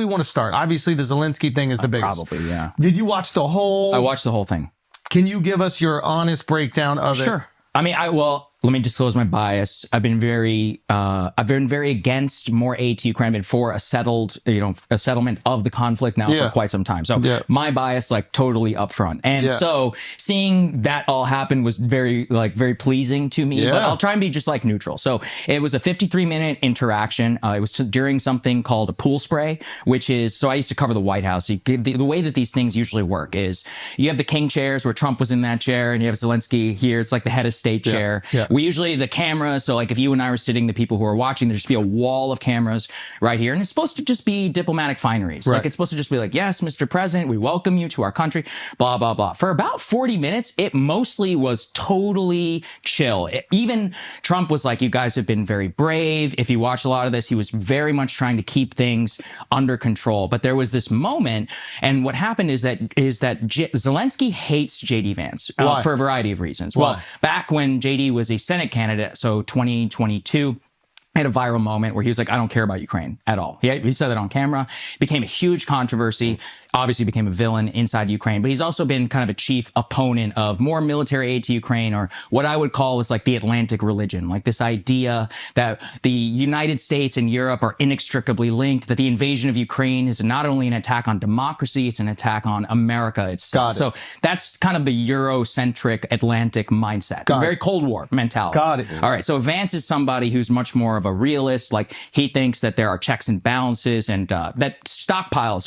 we want to start? Obviously, the Zelensky thing is the biggest. Probably, yeah. Did you watch the whole? I watched the whole thing. Can you give us your honest breakdown of it? Sure. I mean, let me disclose my bias. I've been very against more aid to Ukraine, been for a settlement of the conflict now for quite some time. So my bias, like, totally upfront. And so seeing that all happen was very pleasing to me, but I'll try and be just like neutral. So it was a 53-minute interaction. It was during something called a pool spray, which is, so I used to cover the White House. The way that these things usually work is you have the king chairs where Trump was in that chair, and you have Zelensky here. It's like the head of state chair. We usually, the camera, so like if you and I were sitting, the people who are watching, there'd just be a wall of cameras right here. And it's supposed to just be diplomatic fineries. Like, it's supposed to just be like, yes, Mr. President, we welcome you to our country, blah, blah, blah. For about 40 minutes, it mostly was totally chill. Even Trump was like, you guys have been very brave. If you watch a lot of this, he was very much trying to keep things under control. But there was this moment, and what happened is that Zelensky hates JD Vance for a variety of reasons. Why? Well, back when JD was a Senate candidate, so 2022, had a viral moment where he was like, I don't care about Ukraine at all. He said that on camera. It became a huge controversy. Obviously became a villain inside Ukraine, but he's also been kind of a chief opponent of more military aid to Ukraine, or what I would call is like the Atlantic religion, like this idea that the United States and Europe are inextricably linked, that the invasion of Ukraine is not only an attack on democracy, it's an attack on America itself. So that's kind of the Eurocentric Atlantic mindset, very Cold War mentality. Got it. All right. So Vance is somebody who's much more of a realist. Like, he thinks that there are checks and balances, and that stockpiles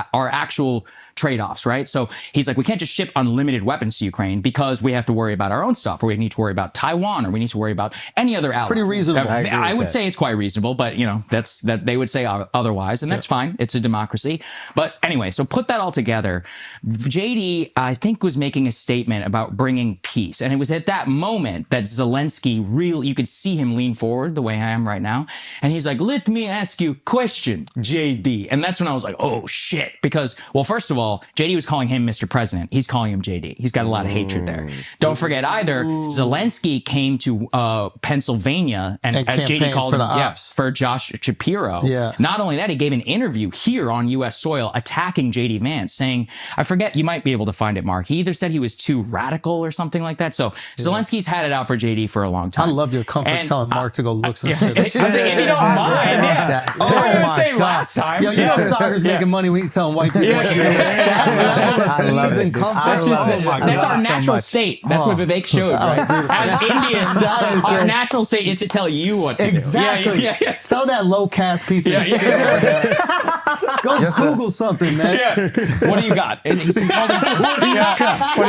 are actual trade-offs, right? So he's like, we can't just ship unlimited weapons to Ukraine because we have to worry about our own stuff, or we need to worry about Taiwan, or we need to worry about any other ally. Pretty reasonable. I would say it's quite reasonable, but that's they would say otherwise, and that's fine. It's a democracy. But anyway, so put that all together. JD, I think, was making a statement about bringing peace, and it was at that moment that Zelensky you could see him lean forward the way I am right now, and he's like, let me ask you a question, JD. And that's when I was like, oh shit. Because, well, first of all, JD was calling him Mr. President. He's calling him JD. He's got a lot of hatred there. Don't forget either, Zelensky came to Pennsylvania and as JD called him, for Josh Shapiro. Not only that, he gave an interview here on U.S. soil attacking JD Vance, saying, I forget, you might be able to find it, Mark. He either said he was too radical or something like that. So Zelensky's had it out for JD for a long time. I love your comfort telling Mark to go look some shit. I was like, if you don't mind, Oh my God. Last time. Yo, you know Saagar's making money when he's telling white people what to do. I love it. That's our natural state. That's what Vivek showed, right? As Indians, our natural state is to tell you what to do. Exactly. Sell that low caste piece of shit. Go Google something, man. What do you got? What do you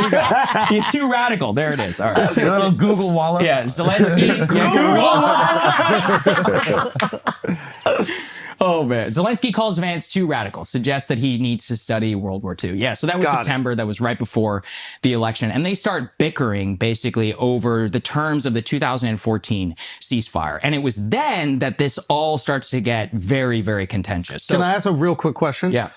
got? He's too radical. There it is. All right. Little Google Wallop. Yeah, Zelensky. Oh, man. Zelensky calls Vance too radical, suggests that he needs to study World War II. Yeah, so that was September. That was right before the election. And they start bickering, basically, over the terms of the 2014 ceasefire. And it was then that this all starts to get very, very contentious. So, can I ask a real quick question? Yeah.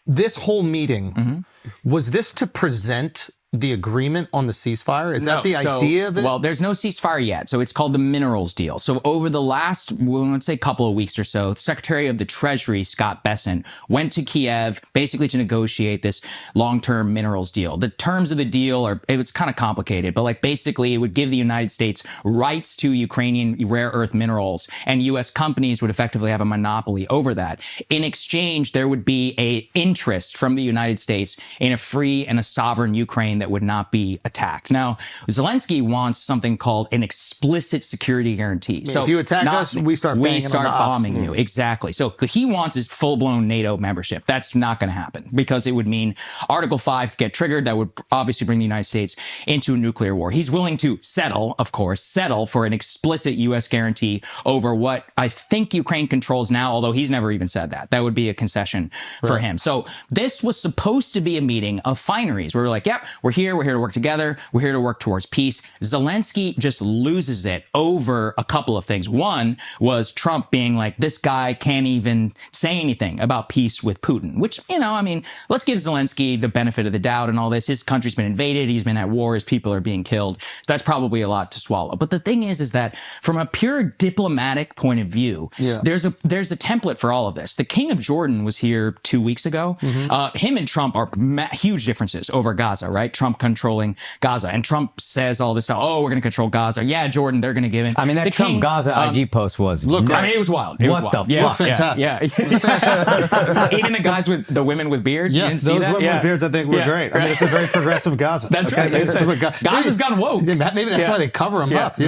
This whole meeting, was this to present the agreement on the ceasefire? Is that the idea of it? Well, there's no ceasefire yet. So it's called the minerals deal. So over the last, let's say, couple of weeks or so, the Secretary of the Treasury, Scott Bessent, went to Kiev basically to negotiate this long-term minerals deal. The terms of the deal it's kind of complicated, but like basically it would give the United States rights to Ukrainian rare earth minerals, and U.S. companies would effectively have a monopoly over that. In exchange, there would be an interest from the United States in a free and a sovereign Ukraine that would not be attacked. Now, Zelensky wants something called an explicit security guarantee. So if you attack us, we start bombing you. Exactly. So what he wants is full-blown NATO membership. That's not going to happen because it would mean Article 5 could get triggered. That would obviously bring the United States into a nuclear war. He's willing to settle for an explicit U.S. guarantee over what I think Ukraine controls now, although he's never even said that. That would be a concession for him. So this was supposed to be a meeting of fineries where we're like, yep, we're we're here to work together. We're here to work towards peace. Zelensky just loses it over a couple of things. One was Trump being like, this guy can't even say anything about peace with Putin, which, I mean, let's give Zelensky the benefit of the doubt and all this. His country's been invaded. He's been at war. His people are being killed. So that's probably a lot to swallow. But the thing is that from a pure diplomatic point of view, there's a template for all of this. The King of Jordan was here 2 weeks ago. Him and Trump are huge differences over Gaza, right? Trump controlling Gaza. And Trump says all this stuff. Oh, we're going to control Gaza. Yeah, Jordan, they're going to give in. I mean, that the Trump King, Gaza IG post was I mean, it was wild. What the fuck? Fantastic. Yeah. Even the women with beards. Yes, you didn't see those that? women with beards I think were great. I mean, it's a very progressive Gaza. That's right. This is what Gaza's gone woke. Maybe that's why they cover him up.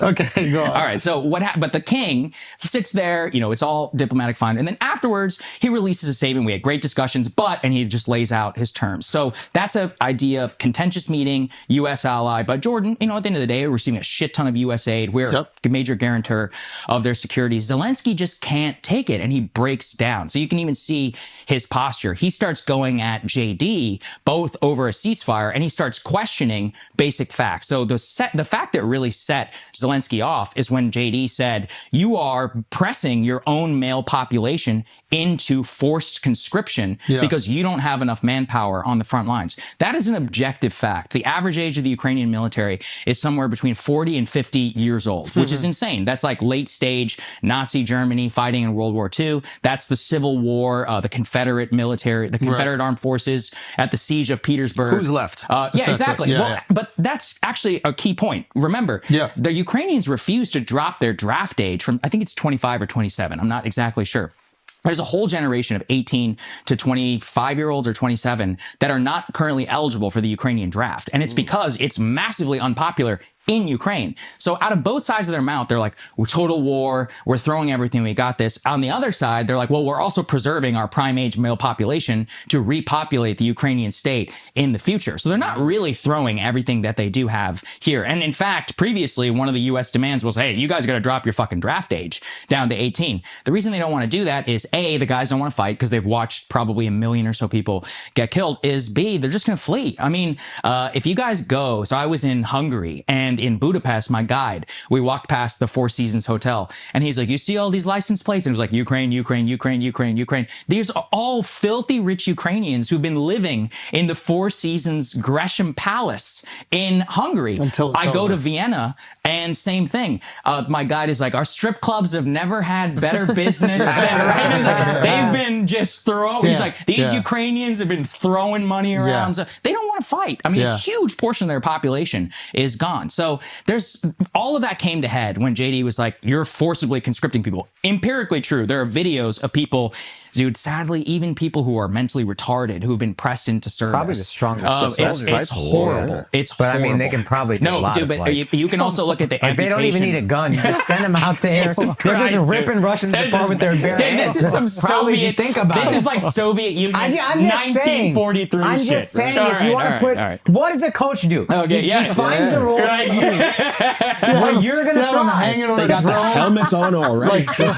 Okay, go on. All right. So what happened? But the king, he sits there, it's all diplomatic fine. And then afterwards, he releases a statement. We had great discussions, and he just lays out his terms. So that's an idea of contentious meeting, U.S. ally. But Jordan, at the end of the day, we're receiving a shit ton of U.S. aid. We're a major guarantor of their security. Zelensky just can't take it, and he breaks down. So you can even see his posture. He starts going at JD, both over a ceasefire, and he starts questioning basic facts. So the fact that really set Zelensky off is when JD said, you are pressing your own male population into forced conscription because you don't have enough manpower on the front lines. That is an objective fact. The average age of the Ukrainian military is somewhere between 40 and 50 years old, which is insane. That's like late stage Nazi Germany fighting in World War II. That's the Civil War, the Confederate military, the Confederate armed forces at the siege of Petersburg. Who's left? Yeah, exactly. But that's actually a key point. Remember, the Ukrainians refused to drop their draft age from, I think it's 25 or 27. I'm not exactly sure. There's a whole generation of 18 to 25-year-olds or 27 that are not currently eligible for the Ukrainian draft. And it's because it's massively unpopular in Ukraine. So out of both sides of their mouth, they're like, we're total war, we're throwing everything, we got this. On the other side, they're like, well, we're also preserving our prime age male population to repopulate the Ukrainian state in the future. So they're not really throwing everything that they do have here. And in fact, previously, one of the US demands was, hey, you guys got to drop your fucking draft age down to 18. The reason they don't want to do that is A, the guys don't want to fight because they've watched probably 1 million or so people get killed, is B, they're just going to flee. I mean, if you guys go, so I was in Hungary, and in Budapest, my guide, we walked past the Four Seasons Hotel, and he's like, you see all these license plates? And it was like, Ukraine, Ukraine, Ukraine, Ukraine, Ukraine. These are all filthy rich Ukrainians who've been living in the Four Seasons Gresham Palace in Hungary. Until it's I go over. to Vienna, and same thing. My guide is like, our strip clubs have never had better business than right? He's like, they've been just throwing. He's like, these Ukrainians have been throwing money around. So they don't want to fight. I mean, a huge portion of their population is gone. So there's all of that came to head when JD was like, you're forcibly conscripting people. Empirically true. There are videos of people, dude, sadly, even people who are mentally retarded who've been pressed into service. Probably the strongest. It's horrible. It's but horrible. I mean, they can probably do a lot dude, of, but you can also look at the amputation. They don't even need a gun. You just send them out there. They're just ripping Russians apart with their bare hands. This is some Soviet. Think about this it. is like Soviet Union. I'm just 1943 I'm shit. just saying, if you want to put, what does a coach do? Okay, he finds a role. Well, you're gonna throw hanging on They got the helmets on already. So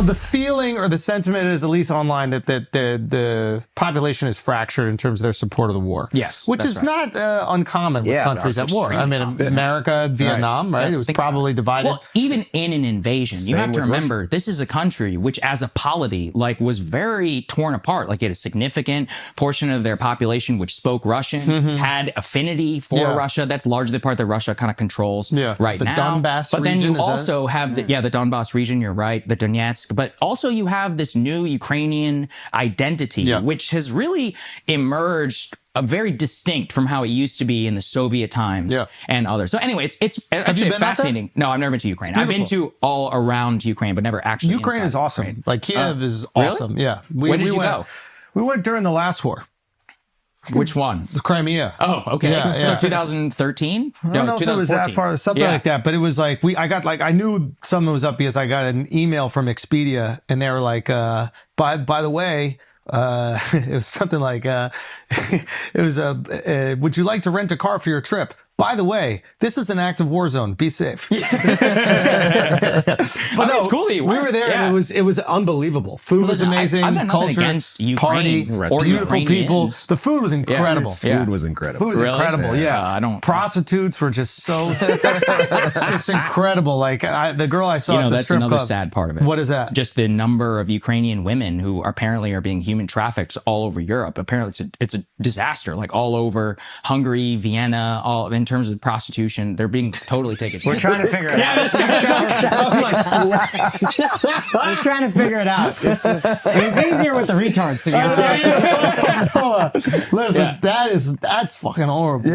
the feeling or the sentiment is, at least online, that the population is fractured in terms of their support of the war. Yes, which is not uncommon with countries at war. I mean, America, Vietnam, right? It was probably divided. Well, even in an invasion, you have to remember this is a country which, as a polity, was very torn apart. Like, it had a significant portion of their population which spoke Russian, had affinity for Russia. That's largely the part that Russia kind of controls right the now. Donbass but then region, you also have the Donbass region. You're right, the Donetsk. But also you have this new Ukrainian identity, which has really emerged very distinct from how it used to be in the Soviet times and others. So anyway, it's actually fascinating. No, I've never been to Ukraine. I've been to all around Ukraine, but never actually Ukraine is awesome. Ukraine. Like, Kiev is awesome. Really? Yeah. When did you go? We went during the last war. Which one? The Crimea. Oh, okay. Yeah. So 2013? I don't know if it was that far, something like that. But it was like, I knew someone was up because I got an email from Expedia, and they were like, by the way, it was something like, would you like to rent a car for your trip? By the way, this is an active war zone. Be safe. But no, it's cool. We were there, and it was unbelievable. Food was amazing. I've got nothing culture, against Ukraine party, or beautiful people. Ukrainians. The food was incredible. Food was incredible. Food was Really? incredible. Yeah, I don't. Prostitutes were just so it's just incredible. Like the girl I saw at the that's strip another club. sad part of it. What is that? Just the number of Ukrainian women who apparently are being human trafficked all over Europe. Apparently, it's a disaster. Like all over Hungary, Vienna, all in terms of prostitution, they're being totally taken. We're trying to figure it out. We're trying to figure it out. It was easier with the retards to get Listen, that's fucking horrible.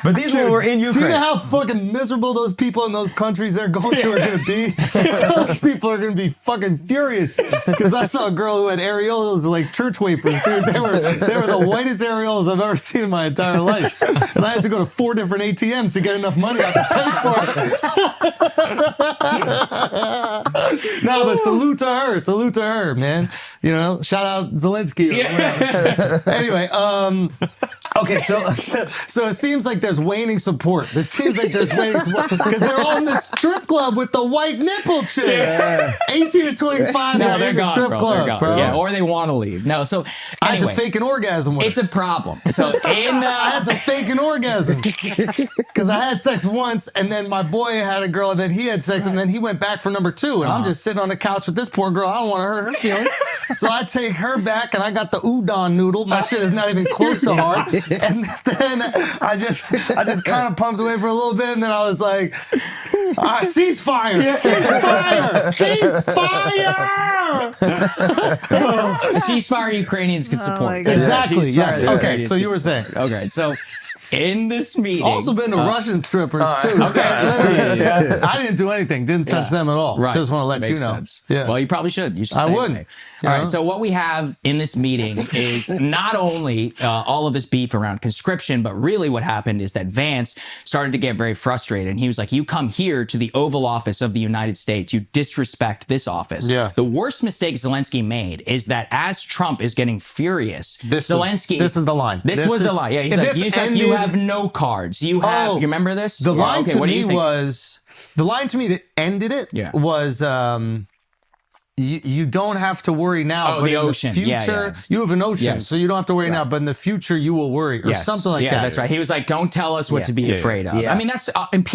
But these were in Do you Ukraine. know how fucking miserable those people in those countries they're going to are going to be? Those people are going to be fucking furious. Because I saw a girl who had areolas like church wafers, dude. They were the whitest areolas I've ever seen in my entire life. And I had to go to 4 different ATMs to get enough money I could pay for it. No, but salute to her, man. You know, shout out Zelenskyy. Anyway, okay, so it seems like there's waning support. It seems like there's waning support because they're all in the strip club with the white nipple chicks. 18 to 25. No, they're gone, strip bro. club, They're gone. bro. Yeah, or they want to leave. No, so I had anyway, to fake an orgasm with it's her. a problem. So in I had to fake an orgasm because I had sex once, and then my boy had a girl, and then he had sex, and then he went back for number 2, and I'm just sitting on the couch with this poor girl. I don't want to hurt her feelings, so I take her back, and I got the udon noodle. My shit is not even close to hard, and then I just kind of pumped away for a little bit, and then I was like, ceasefire, ceasefire, ceasefire. a ceasefire Ukrainians can support. Exactly. Yes. Yeah, Okay. So you were saying. Okay, so in this meeting, Also been to Russian strippers too. Okay. I didn't do anything. Didn't touch them at all. Right. Just want to let Makes you know. sense. Yeah. Well, you probably should. You should. I say wouldn't. it. All right. So what we have in this meeting is not only all of this beef around conscription, but really what happened is that Vance started to get very frustrated. And he was like, you come here to the Oval Office of the United States. You disrespect this office. Yeah. The worst mistake Zelensky made is that as Trump is getting furious, this Zelensky. is the line. This was the line. Yeah. He's like, you have no cards. You have. Oh, You remember this? The line Okay, to what do me you think? was the line to me that ended it was you don't have to worry now, but the in ocean. the future, you have an ocean, Yes. so you don't have to worry now, but in the future you will worry, or something like that. Yeah, that's right. He was like, don't tell us what to be afraid of. I mean, that's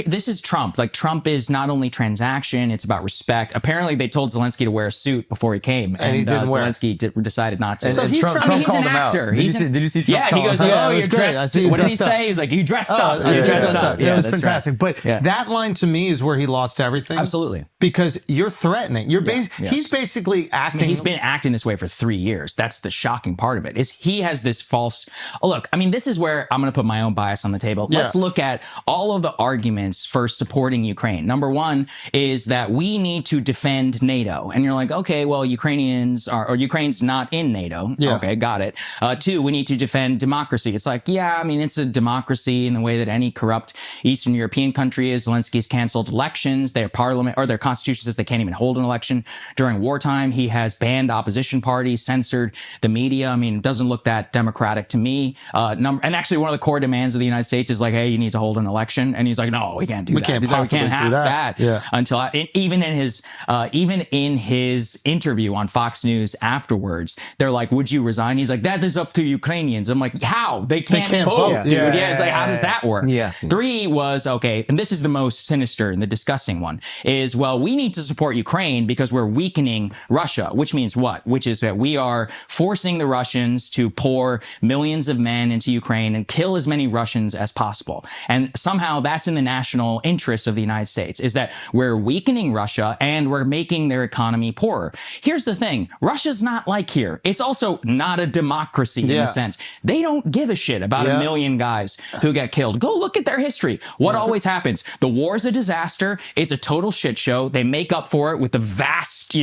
this is Trump. Like, Trump is not only transaction, it's about respect. Apparently, they told Zelensky to wear a suit before he came, and he didn't wear it. Zelensky decided not to. And- So and he's Trump he's called an him out. actor. Did you see Trump Yeah, he call goes, him out? Yeah, it oh, was you're great. I dressed. see you What did he dressed up. say? He's like, you dressed up. Yeah, You dressed up. Yeah, it was that's fantastic. right. But Yeah. that line to me is where he lost everything. Absolutely. Because you're threatening. Yes. He's basically acting. He's been acting this way for 3 years. That's the shocking part of it. Is he has this false. Oh, look, I mean, this is where I'm going to put my own bias on the table. Yeah. Let's look at all of the arguments for supporting Ukraine. Number one is that we need to defend NATO, and you're like, okay, well, Ukraine's not in NATO. Yeah. Okay, got it. 2, we need to defend democracy. It's like, yeah, I mean, it's a democracy in the way that any corrupt Eastern European country is. Zelensky's canceled elections. Their parliament or their constitution says they can't even hold an election during wartime. He has banned opposition parties, censored the media. I mean, it doesn't look that democratic to me. And actually, one of the core demands of the United States is like, hey, you need to hold an election. And he's like, no, we can't do that. can't He's like, we possibly can't do have that. that Yeah. until even in his interview on Fox News afterwards, they're like, would you resign? He's like, that is up to Ukrainians. I'm like, how? They can't vote, dude. Yeah, it's like, how does that work? Yeah. 3 was, okay, and this is the most sinister and the disgusting one, is, well, we need to support Ukraine because we're weakening Russia, which means what? Which is that we are forcing the Russians to pour millions of men into Ukraine and kill as many Russians as possible. And somehow that's in the national interest of the United States, is that we're weakening Russia and we're making their economy poorer. Here's the thing. Russia's not like here. It's also not a democracy in a sense. They don't give a shit about a million guys who get killed. Go look at their history. What always happens? The war's a disaster. It's a total shit show. They make up for it with the vast,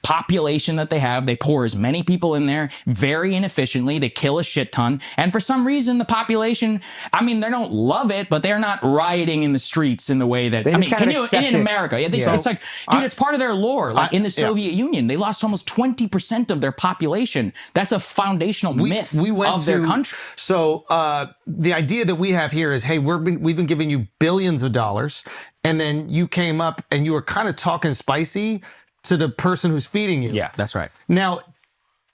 population that they have. They pour as many people in there very inefficiently. They kill a shit ton. And for some reason, the population, I mean, they don't love it, but they're not rioting in the streets in the way that, I mean, in America. Yeah, it's like, dude, it's part of their lore. Like in the Soviet Union, they lost almost 20% of their population. That's a foundational myth of their country. So the idea that we have here is, hey, we've been giving you billions of dollars, and then you came up and you were kind of talking spicy to the person who's feeding you. Yeah, that's right. Now,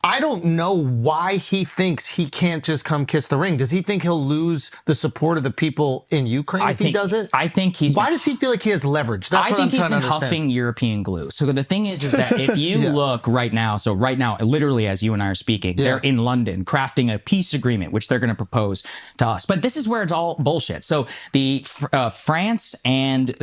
I don't know why he thinks he can't just come kiss the ring. Does he think he'll lose the support of the people in Ukraine if he does it? I think he's... Why does he feel like he has leverage? That's what I'm trying to understand. I think he's been huffing European glue. So the thing is that if you look right now, literally as you and I are speaking, they're in London crafting a peace agreement, which they're going to propose to us. But this is where it's all bullshit. So the France and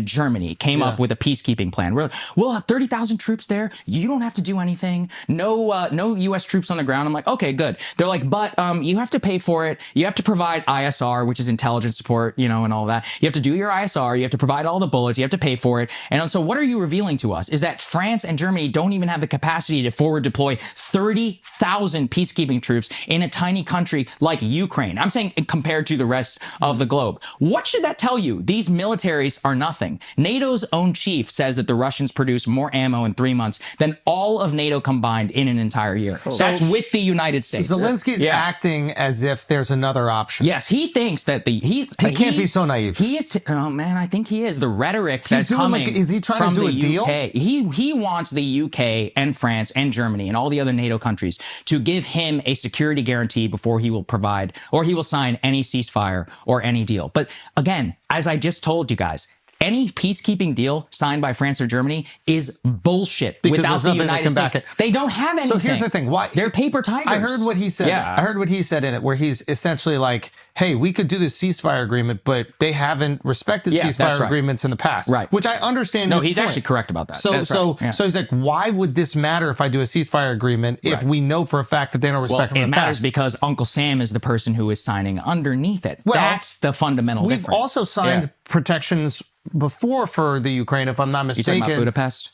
Germany came up with a peacekeeping plan. We'll have 30,000 troops there. You don't have to do anything. No U.S. troops on the ground. I'm like, okay, good. They're like, but you have to pay for it. You have to provide ISR, which is intelligence support, and all that. You have to do your ISR. You have to provide all the bullets. You have to pay for it. And so what are you revealing to us is that France and Germany don't even have the capacity to forward deploy 30,000 peacekeeping troops in a tiny country like Ukraine. I'm saying compared to the rest of the globe. What should that tell you? These militaries are nothing. NATO's own chief says that the Russians produce more ammo in 3 months than all of NATO combined in an entire year. That's with the United States. Zelensky's acting as if there's another option. Yes, he thinks that he can't be so naive. He is. Oh man, I think he is. The rhetoric that's coming. Is he trying to do a deal? UK. He wants the UK and France and Germany and all the other NATO countries to give him a security guarantee before he will provide or he will sign any ceasefire or any deal. But again, as I just told you guys, any peacekeeping deal signed by France or Germany is bullshit without the United States. They don't have anything. So here's the thing. Why? They're paper tigers. I heard what he said. Yeah. I heard what he said in it, where he's essentially like, hey, we could do this ceasefire agreement, but they haven't respected ceasefire agreements in the past. Right. Which I understand. No, he's actually correct about that. So he's like, why would this matter if I do a ceasefire agreement if we know for a fact that they don't respect them in the past? It matters because Uncle Sam is the person who is signing underneath it. Well, that's the fundamental difference. We've also signed protections before for the Ukraine, if I'm not mistaken. You talking about Budapest?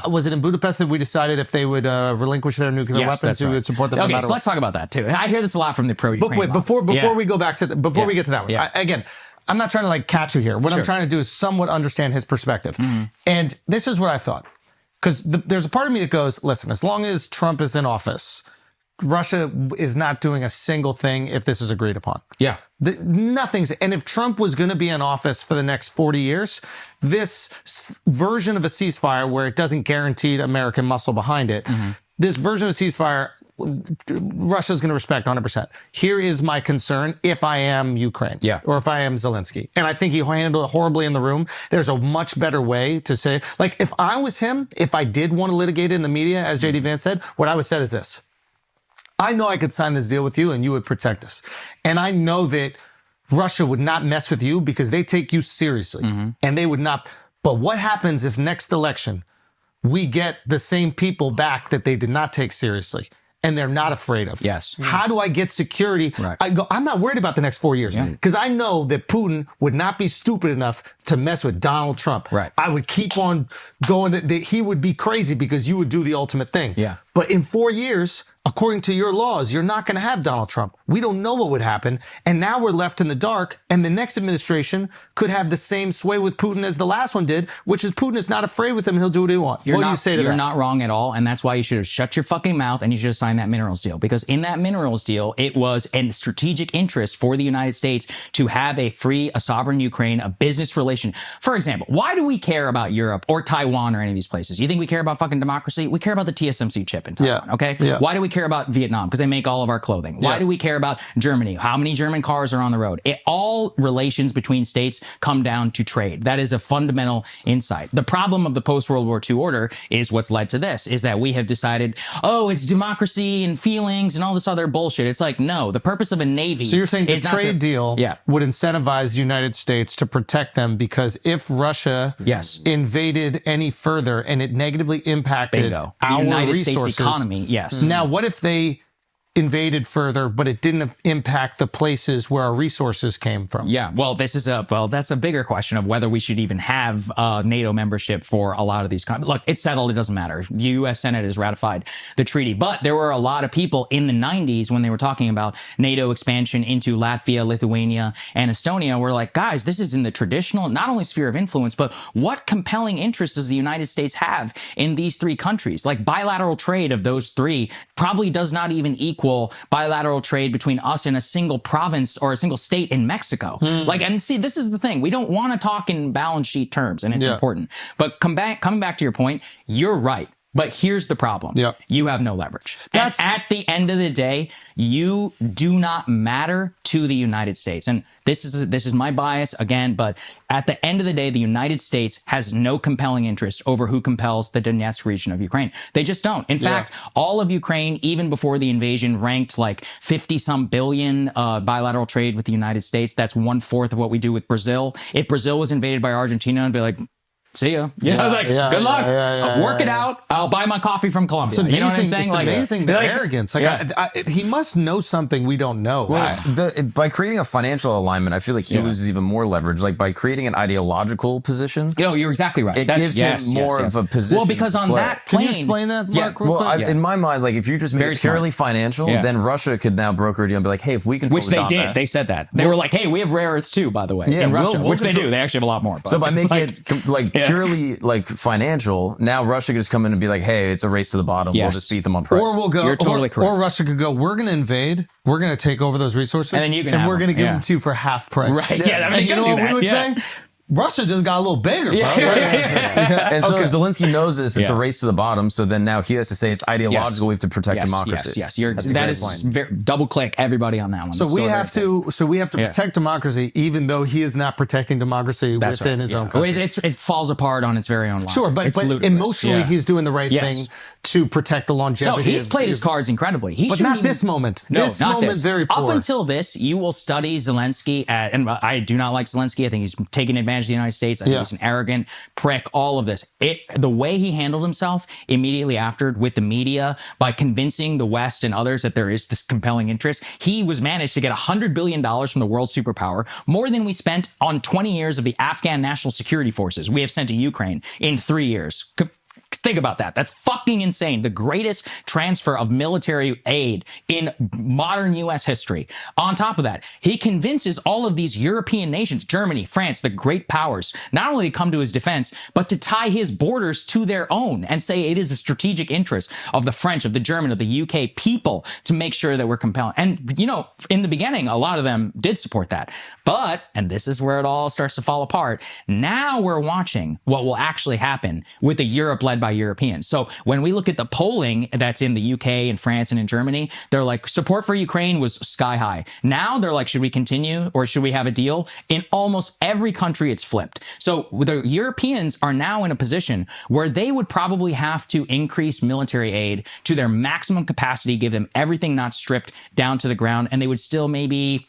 Was it in Budapest that we decided if they would relinquish their nuclear weapons, we would support them no matter what? Let's talk about that too. I hear this a lot from the pro-Ukraine. But wait, before we go back to we get to that one, again, I'm not trying to catch you here. What I'm trying to do is somewhat understand his perspective. Mm-hmm. And this is what I thought. Because there's a part of me that goes, listen, as long as Trump is in office, Russia is not doing a single thing if this is agreed upon. Yeah. Nothing's, and if Trump was going to be in office for the next 40 years, this version of a ceasefire where it doesn't guarantee American muscle behind it, this version of a ceasefire, Russia's going to respect 100%. Here is my concern if I am Ukraine or if I am Zelensky. And I think he handled it horribly in the room. There's a much better way to say, if I was him, if I did want to litigate it in the media, as JD Vance said, what I would say is this. I know I could sign this deal with you and you would protect us. And I know that Russia would not mess with you because they take you seriously and they would not. But what happens if next election we get the same people back that they did not take seriously and they're not afraid of? Yes. How do I get security? Right. I'm not worried about the next 4 years because I know that Putin would not be stupid enough to mess with Donald Trump. Right. I would keep on going. He would be crazy because you would do the ultimate thing. Yeah. But in 4 years, according to your laws, you're not going to have Donald Trump. We don't know what would happen. And now we're left in the dark. And the next administration could have the same sway with Putin as the last one did, which is Putin is not afraid with him. He'll do what he wants. What do you say to that? You're not wrong at all. And that's why you should have shut your fucking mouth and you should have signed that minerals deal. Because in that minerals deal, it was a strategic interest for the United States to have a sovereign Ukraine, a business relation. For example, why do we care about Europe or Taiwan or any of these places? You think we care about fucking democracy? We care about the TSMC chip in Taiwan, okay? Yeah. Why do we care about Vietnam? Because they make all of our clothing. Why do we care about Germany? How many German cars are on the road? All relations between states come down to trade. That is a fundamental insight. The problem of the post-World War II order is what's led to this, is that we have decided, it's democracy and feelings and all this other bullshit. It's like, no, the purpose of a navy. So you're saying the trade deal would incentivize the United States to protect them because if Russia invaded any further and it negatively impacted our United resources, States economy, Now, what if they invaded further, but it didn't impact the places where our resources came from. Yeah, well, that's a bigger question of whether we should even have NATO membership for a lot of these countries. Look, it's settled. It doesn't matter. The U.S. Senate has ratified the treaty, but there were a lot of people in the 90s when they were talking about NATO expansion into Latvia, Lithuania, and Estonia were like, guys, this is in the traditional, not only sphere of influence, but what compelling interests does the United States have in these three countries? Like bilateral trade of those three probably does not even equal bilateral trade between us and a single province or a single state in Mexico. Like, and see, this is the thing. We don't want to talk in balance sheet terms, and it's important. But coming back to your point, you're right. But here's the problem. You have no leverage. And at the end of the day, you do not matter to the United States. And this is my bias again, but at the end of the day, the United States has no compelling interest over who compels the Donetsk region of Ukraine. They just don't. In fact, all of Ukraine, even before the invasion, ranked like 50-some billion bilateral trade with the United States. That's 1/4 of what we do with Brazil. If Brazil was invaded by Argentina, I'd be like, see ya. Good luck. Work it out. I'll buy my coffee from Colombia. It's amazing. You know what I'm saying? It's amazing the arrogance. He must know something we don't know. By creating a financial alignment, I feel like he loses even more leverage. Like by creating an ideological position. You're exactly right. It gives him more of a position. Well, because on that plane, can you explain that, Mark? In my mind, like if you just make it purely financial, then Russia could now broker a deal and be like, hey, if we control which they did. They said that. They were like, hey, we have rare earths too, by the way, in Russia, which they do. They actually have a lot more. So by making it like purely like financial, now Russia could just come in and be like, hey, it's a race to the bottom. We'll just beat them on price. Or we'll go, You're totally correct. Or Russia could go, we're going to invade, we're going to take over those resources, and then you can and we're going to give them to you for half price. Right. Yeah. I mean, and you know what we would say? Russia just got a little bigger, bro. And so Zelensky knows this. It's a race to the bottom. So then now he has to say it's ideological. We have to protect democracy. Yes. That is double click everybody on that one. So we have to protect democracy, even though he is not protecting democracy within his own country. It falls apart on its very own line. Sure, but emotionally he's doing the right thing to protect the longevity. No, he's played his cards incredibly. But not this moment. This moment is very poor. Up until this, you will study Zelensky, and I do not like Zelensky. I think he's taking advantage of the United States. I think he's an arrogant prick, all of this. The way he handled himself immediately after with the media by convincing the West and others that there is this compelling interest, he was managed to get $100 billion from the world superpower, more than we spent on 20 years of the Afghan National Security Forces we have sent to Ukraine in 3 years. Think about that. That's fucking insane. The greatest transfer of military aid in modern U.S. history. On top of that, he convinces all of these European nations, Germany, France, the great powers, not only to come to his defense, but to tie his borders to their own and say it is a strategic interest of the French, of the German, of the UK people to make sure that we're compelling. And, in the beginning, a lot of them did support that. But, and this is where it all starts to fall apart, now we're watching what will actually happen with the Europe led by Europeans. So when we look at the polling that's in the UK and France and in Germany, they're like, support for Ukraine was sky high. Now they're like, should we continue or should we have a deal? In almost every country, it's flipped. So the Europeans are now in a position where they would probably have to increase military aid to their maximum capacity, give them everything not stripped down to the ground, and they would still maybe,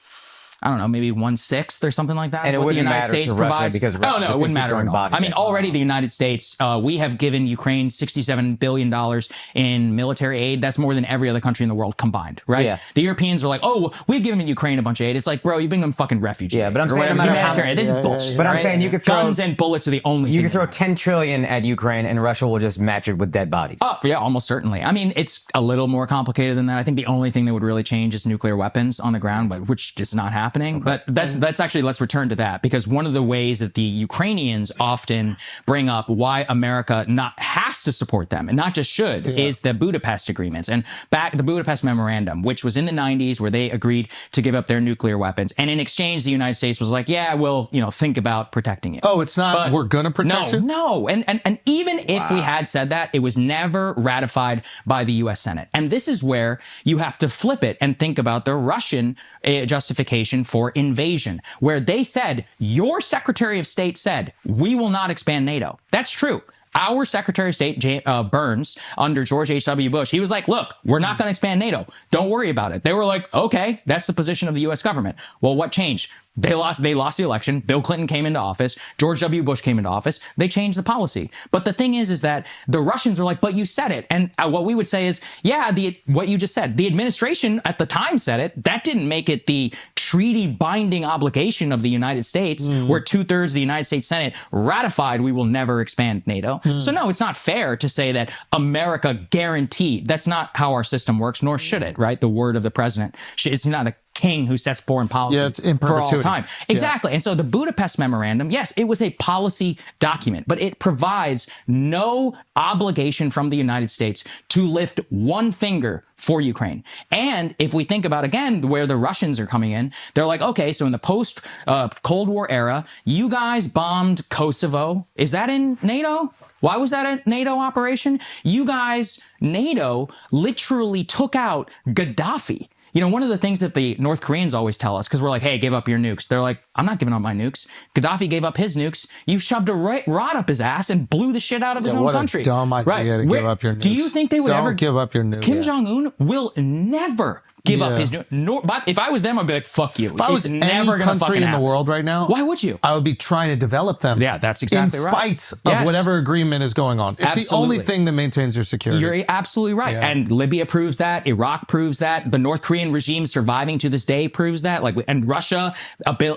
I don't know, maybe 1/6 or something like that. And it wouldn't the United matter States to Russia provides. because Russia it wouldn't matter at all. I mean, already the United States, we have given Ukraine $67 billion in military aid. That's more than every other country in the world combined, right? Yeah. The Europeans are like, oh, we've given Ukraine a bunch of aid. It's like, bro, you've been them fucking refugees. Yeah, but I'm saying no matter how this is bullshit. But I'm saying you could throw guns and bullets are the only. You could throw 10 trillion at Ukraine and Russia will just match it with dead bodies. Oh, yeah, almost certainly. I mean, it's a little more complicated than that. I think the only thing that would really change is nuclear weapons on the ground, but which is not happening. Okay. But that's actually, let's return to that, because one of the ways that the Ukrainians often bring up why America not has to support them and not just should is the Budapest agreements and back the Budapest memorandum, which was in the 90s where they agreed to give up their nuclear weapons. And in exchange, the United States was like, yeah, we'll, think about protecting it. Oh, it's not, but we're going to protect it? No. And even if we had said that, it was never ratified by the U.S. Senate. And this is where you have to flip it and think about the Russian justification for invasion, where they said, your Secretary of State said, we will not expand NATO. That's true. Our Secretary of State, Burns, under George H.W. Bush, he was like, look, we're not going to expand NATO. Don't worry about it. They were like, okay, that's the position of the U.S. government. Well, what changed? They lost the election. Bill Clinton came into office. George W. Bush came into office. They changed the policy. But the thing is that the Russians are like, but you said it. And what we would say is, yeah, what you just said, the administration at the time said it. That didn't make it the treaty binding obligation of the United States, where 2/3 of the United States Senate ratified we will never expand NATO. So no, it's not fair to say that America guaranteed. That's not how our system works, nor should it, right? The word of the president. It's not a king who sets foreign policy for all time. Exactly. And so the Budapest Memorandum, yes, it was a policy document, but it provides no obligation from the United States to lift one finger for Ukraine. And if we think about, again, where the Russians are coming in, they're like, okay, so in the post-Cold War era, you guys bombed Kosovo. Is that in NATO? Why was that a NATO operation? You guys, NATO literally took out Gaddafi. You know, one of the things that the North Koreans always tell us, because we're like, hey, give up your nukes. They're like, I'm not giving up my nukes. Gaddafi gave up his nukes. You shoved a rod up his ass and blew the shit out of his own country. What a dumb idea to give up your nukes. Do you think they would ever give up your nukes? Kim Jong-un will never give up his nukes. But if I was them, I'd be like, fuck you. If I was never any country in the world right now, why would you? I would be trying to develop them. Yeah, that's exactly right. In spite of whatever agreement is going on. It's the only thing that maintains your security. You're absolutely right. Yeah. And Libya proves that. Iraq proves that. The North Korean regime surviving to this day proves that. And Russia,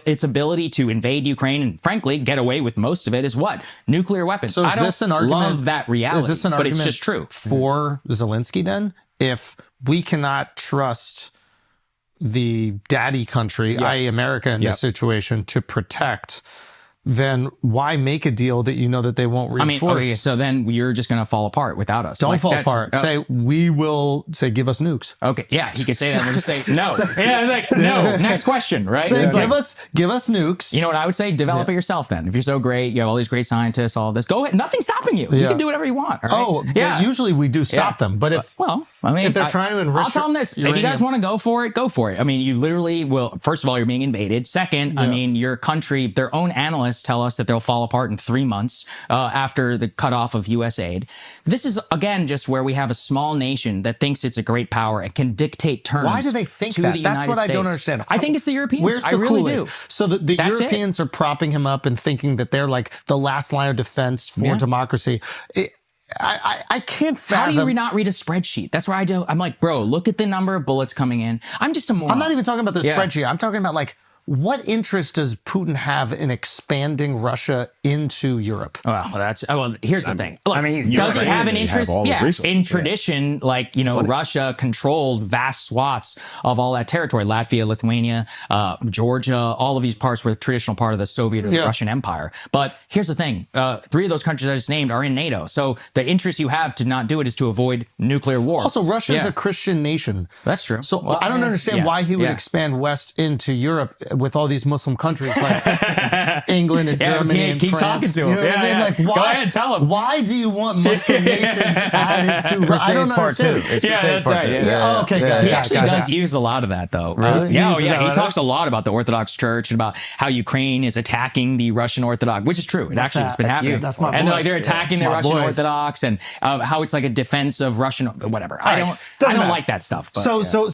its ability to invade Ukraine and frankly get away with most of it is what? Nuclear weapons. So is this an argument? Love that reality. Is this an argument? But it's just true for Zelenskyy then? If we cannot trust the daddy country, i.e. America in this situation, to protect, then why make a deal that you know that they won't reinforce? I mean, okay, so then you're just going to fall apart without us. Don't fall apart. Say, we will say, give us nukes. Okay, yeah, he could say that. We'll just say, no. No. Next question, right? Say, give us nukes. You know what I would say? Develop it yourself then. If you're so great, you have all these great scientists, all of this, go ahead. Nothing's stopping you. You can do whatever you want. Right? But usually we do stop them. But if they're trying to enrich, I'll tell them this. If you guys want to go for it, go for it. I mean, you literally will. First of all, you're being invaded. Second, I mean, your country, their own analysts tell us that they'll fall apart in 3 months after the cutoff of U.S. aid. This is, again, just where we have a small nation that thinks it's a great power and can dictate terms. Why do they think that? That's what I don't understand. I think it's the Europeans. Where's the I really Kool-Aid? do. So the Europeans are propping him up and thinking that they're like the last line of defense for democracy. I can't fathom. How do you not read a spreadsheet? That's where I do. I'm like, bro, look at the number of bullets coming in. I'm just a moron. I'm not even talking about the spreadsheet. I'm talking about like, what interest does Putin have in expanding Russia into Europe? Well, here's the thing. Look, does he have an interest? In tradition, like, you know, Russia controlled vast swaths of all that territory. Latvia, Lithuania, Georgia, all of these parts were a traditional part of the Soviet or the Russian Empire. But here's the thing. 3 of those countries I just named are in NATO. So the interest you have to not do it is to avoid nuclear war. Also, Russia is a Christian nation. That's true. So I don't understand why he would expand west into Europe with all these Muslim countries like England and Germany and keep France. talking to him. You know what I mean? Like, go ahead, tell him. Why do you want Muslim nations added to Russia? I don't understand. That's right. He actually does use a lot of that, though. Really? He talks a lot about the Orthodox Church and about how Ukraine is attacking the Russian Orthodox, which is true. It actually has been happening. That's my and they're attacking the Russian Orthodox and how it's like a defense of Russian whatever. I don't like that stuff. But, so